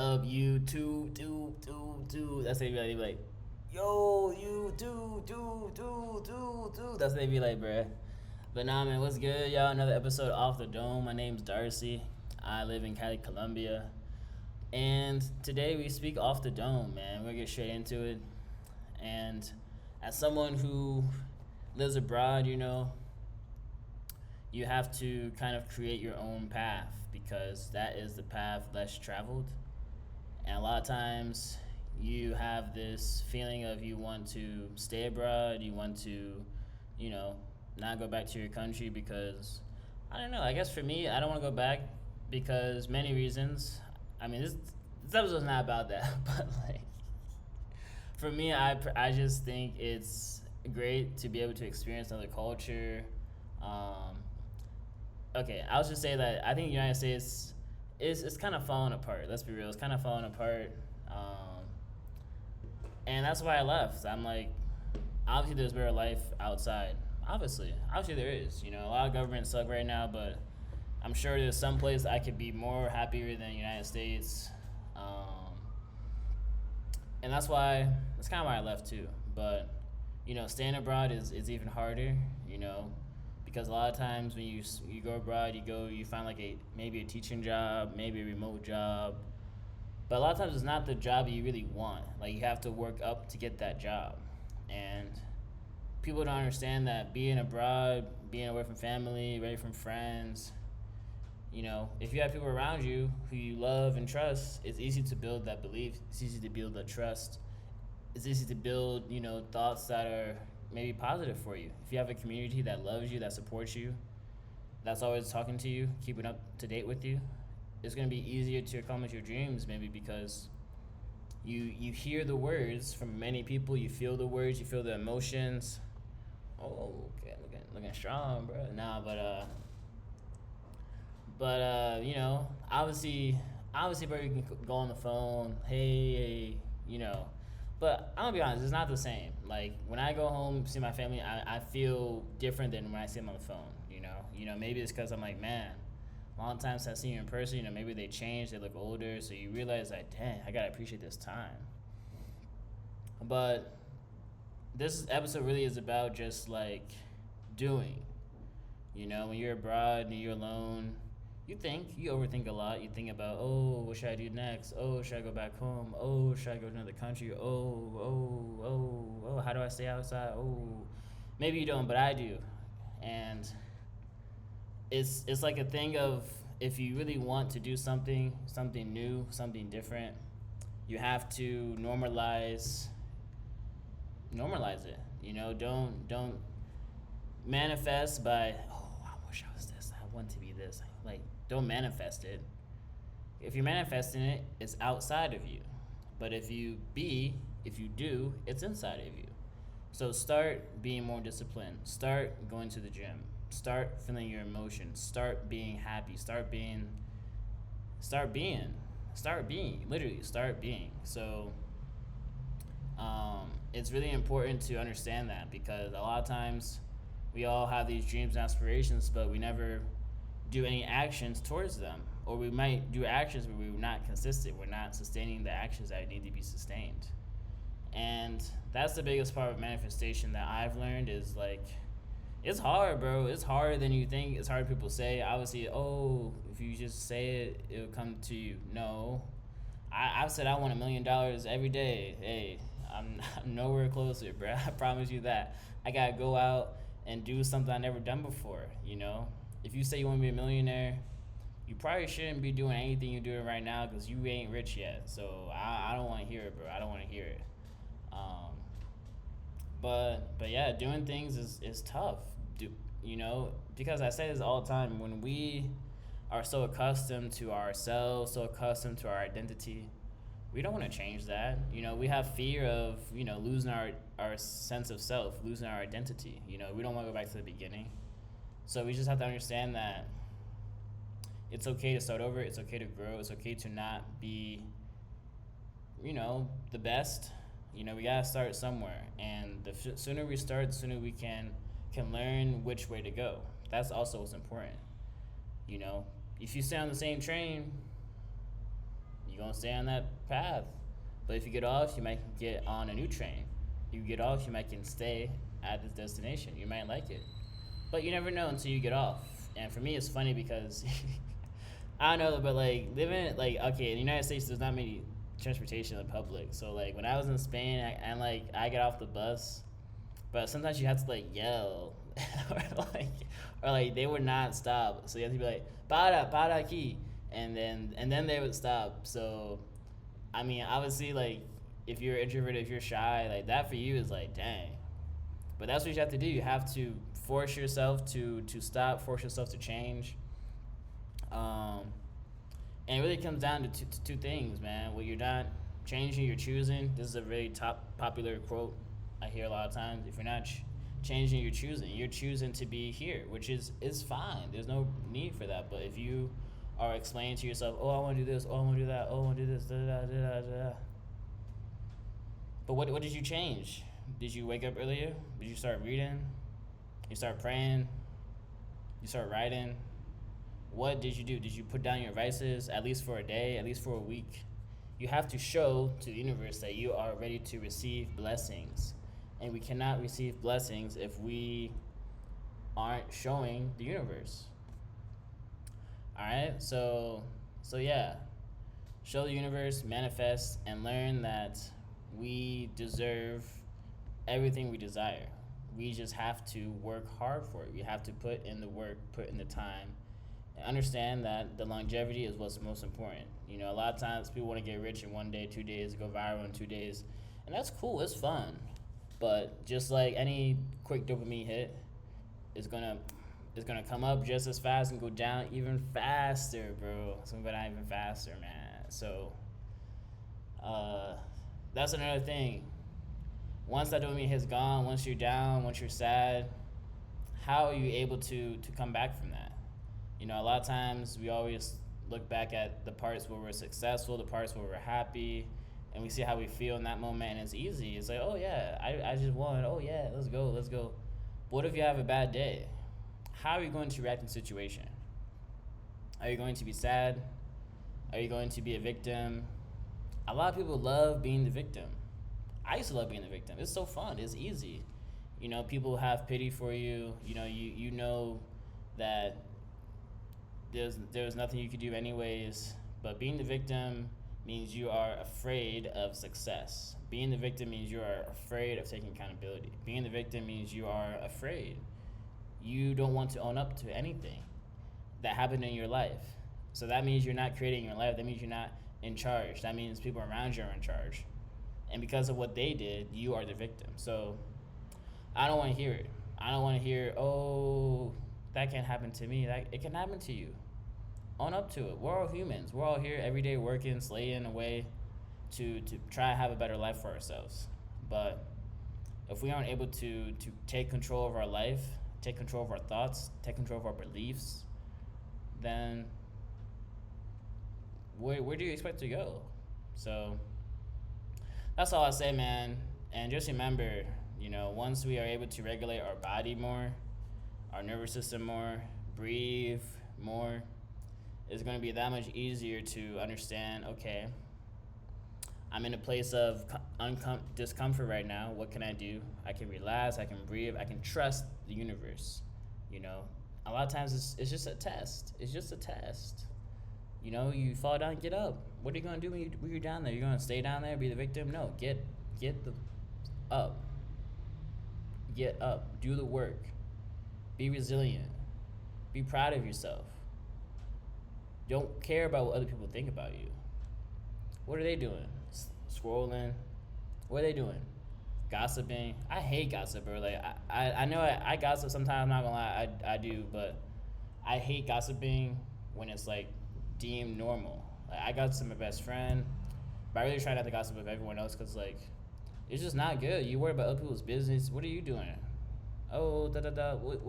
Up you two. That's what they be like, yo, you two. That's what they be like, bruh. But nah, man, what's good, y'all? Another episode off the dome. My name's Darcy. I live in Cali, Colombia, and today we speak off the dome, man. We're gonna get straight into it. And as someone who lives abroad, you have to kind of create your own path because that is the path less traveled. And a lot of times you have this feeling of you want to stay abroad, you want to, you know, not go back to your country because I don't know. I guess for me, I don't want to go back because many reasons. I mean, this episode's not about that, but like for me, I just think it's great to be able to experience another culture. Um, okay, I'll just say that I think the United States is it's kind of falling apart. Let's be real, it's kind of falling apart, and that's why I left. I'm like, obviously there's better life outside. Obviously there is. A lot of governments suck right now, but I'm sure there's some place I could be more happier than the United States, and that's kind of why I left too. But staying abroad is even harder. Because a lot of times when you go abroad, you find like maybe a teaching job, maybe a remote job, but a lot of times it's not the job you really want. Like you have to work up to get that job, and people don't understand that being abroad, being away from family, away from friends, if you have people around you who you love and trust, it's easy to build that belief. It's easy to build that trust. It's easy to build, thoughts that are maybe positive for you. If you have a community that loves you, that supports you, that's always talking to you, keeping up to date with you, it's gonna be easier to accomplish your dreams. Maybe because you hear the words from many people, you feel the words, you feel the emotions. Oh, okay, looking strong, bro. Nah, but obviously, bro, you can go on the phone, hey, But I'm gonna be honest, it's not the same. Like when I go home see my family, I feel different than when I see them on the phone. Maybe it's because I'm like, man, long time since I've seen you in person. Maybe they changed, they look older, so you realize like, dang, I gotta appreciate this time. But this episode really is about just like doing. When you're abroad and you're alone, you overthink a lot. You think about, oh, what should I do next? Oh, should I go back home? Oh, should I go to another country? Oh, how do I stay outside? Oh, maybe you don't, but I do. And it's like a thing of if you really want to do something new, something different, you have to normalize it. Don't manifest by, oh, I wish I was this. I want to be this. Like, don't manifest it. If you're manifesting it, it's outside of you. But if you do, it's inside of you. So start being more disciplined. Start going to the gym. Start feeling your emotions. Start being happy. Start being. Literally, start being. So it's really important to understand that because a lot of times we all have these dreams and aspirations, but we never do any actions towards them. Or we might do actions, but we're not consistent. We're not sustaining the actions that need to be sustained. And that's the biggest part of manifestation that I've learned is like, it's hard, bro. It's harder than you think. It's harder people say. Obviously, oh, if you just say it, it'll come to you. No. I've said I want $1,000,000 every day. Hey, I'm nowhere closer, bro. I promise you that. I gotta go out and do something I never done before. If you say you want to be a millionaire, you probably shouldn't be doing anything you're doing right now because you ain't rich yet. So I don't want to hear it, bro. I don't want to hear it. But yeah, doing things is tough. Because I say this all the time. When we are so accustomed to ourselves, so accustomed to our identity, we don't want to change that. We have fear of losing our sense of self, losing our identity. We don't want to go back to the beginning. So we just have to understand that it's okay to start over. It's okay to grow. It's okay to not be, the best. We gotta start somewhere, and the sooner we start, the sooner we can learn which way to go. That's also what's important. If you stay on the same train, you're you're gonna stay on that path. But if you get off, you might get on a new train. You get off, you might can stay at this destination. You might like it, but you never know until you get off. And for me, it's funny because I don't know, but like living like okay, in the United States, there's not many transportation in the public. So like when I was in Spain, and like I get off the bus, but sometimes you have to like yell, or like or like they would not stop. So you have to be like para aquí, and then they would stop. So I mean, obviously like if you're introverted, if you're shy, like that for you is like dang. But that's what you have to do. You have to force yourself to stop, force yourself to change. Um, and it really comes down to two things, man. When you're not changing, you're choosing. This is a very top popular quote I hear a lot of times. If you're not changing, you're choosing. You're choosing to be here, which is fine. There's no need for that. But if you are explaining to yourself, oh, I want to do this, oh, I want to do that, oh, I want to do this, da da da da da. But what did you change? Did you wake up earlier? Did you start reading? You start praying? You start writing? What did you do? Did you put down your vices at least for a day, at least for a week? You have to show to the universe that you are ready to receive blessings. And we cannot receive blessings if we aren't showing the universe. Alright? So yeah. Show the universe, manifest, and learn that we deserve everything we desire. We just have to work hard for it. We have to put in the work, put in the time, and understand that the longevity is what's most important. You know, a lot of times people want to get rich in 1 day, 2 days, go viral in 2 days, and that's cool. It's fun, but just like any quick dopamine hit, it's gonna come up just as fast and go down even faster, bro. It's gonna go down even faster, man. So, that's another thing. Once that dopamine hit's gone, once you're down, once you're sad, how are you able to come back from that? You know, a lot of times we always look back at the parts where we're successful, the parts where we're happy, and we see how we feel in that moment, and it's easy. It's like, oh yeah, I just won. Oh yeah, let's go. But what if you have a bad day? How are you going to react in the situation? Are you going to be sad? Are you going to be a victim? A lot of people love being the victim. I used to love being the victim. It's so fun. It's easy. You know, people have pity for you. You know, you know that there's nothing you could do anyways. But being the victim means you are afraid of success. Being the victim means you are afraid of taking accountability. Being the victim means you are afraid. You don't want to own up to anything that happened in your life. So that means you're not creating your life. That means you're not in charge. That means people around you are in charge. And because of what they did, you are the victim. So I don't want to hear it. I don't want to hear, oh, that can't happen to me. It can happen to you. Own up to it. We're all humans. We're all here every day working, slaving away to try to have a better life for ourselves. But if we aren't able to take control of our life, take control of our thoughts, take control of our beliefs, then where do you expect to go? So that's all I say, man. And just remember, you know, once we are able to regulate our body more, our nervous system more, breathe more, it's going to be that much easier to understand, okay, I'm in a place of discomfort right now. What can I do? I can relax, I can breathe, I can trust the universe. You know, a lot of times it's just a test. It's just a test. You know, you fall down, get up. What are you going to do when you're down there? You're going to stay down there, be the victim? No, get up. Get up. Do the work. Be resilient. Be proud of yourself. Don't care about what other people think about you. What are they doing? Scrolling. What are they doing? Gossiping. I hate gossip, bro. Like I know I gossip sometimes. I'm not gonna lie, I do, but I hate gossiping when it's like deemed normal. Like I gossip with my best friend, but I really try not to gossip with everyone else because like it's just not good. You worry about other people's business. What are you doing? Oh, da da da. What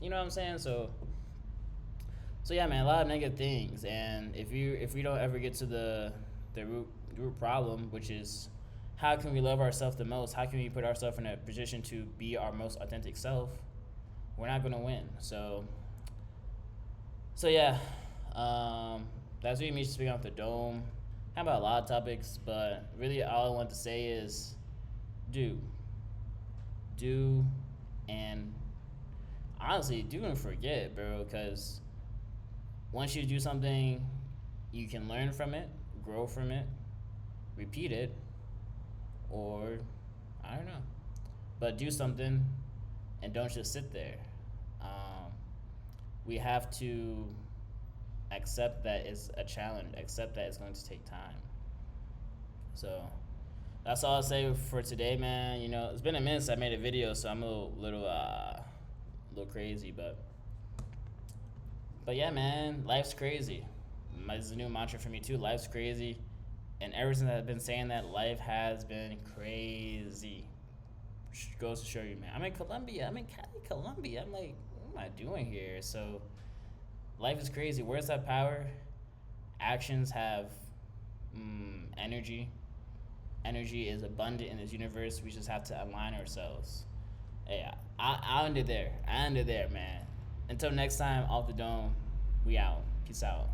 you know what I'm saying? So yeah, man, a lot of negative things, and if we don't ever get to the root problem, which is how can we love ourselves the most? How can we put ourselves in a position to be our most authentic self? We're not gonna win. So yeah, that's really me speaking off the dome. How about a lot of topics, but really all I want to say is do. Do, and honestly, do and forget, bro, because once you do something, you can learn from it, grow from it, repeat it, or I don't know. But do something and don't just sit there. Um, we have to accept that it's a challenge, accept that it's going to take time. So that's all I'll say for today, man. You know, it's been a minute since I made a video, so I'm a little crazy, but yeah, man, life's crazy. This is a new mantra for me too. Life's crazy, and ever since I've been saying that, life has been crazy. Goes to show you, man. I'm in Colombia. I'm in Cali, Colombia. I'm like, what am I doing here? So, life is crazy. Where's that power? Actions have energy. Energy is abundant in this universe. We just have to align ourselves. Yeah, I'll end it there. I end it there, man. Until next time, off the dome. We out. Peace out.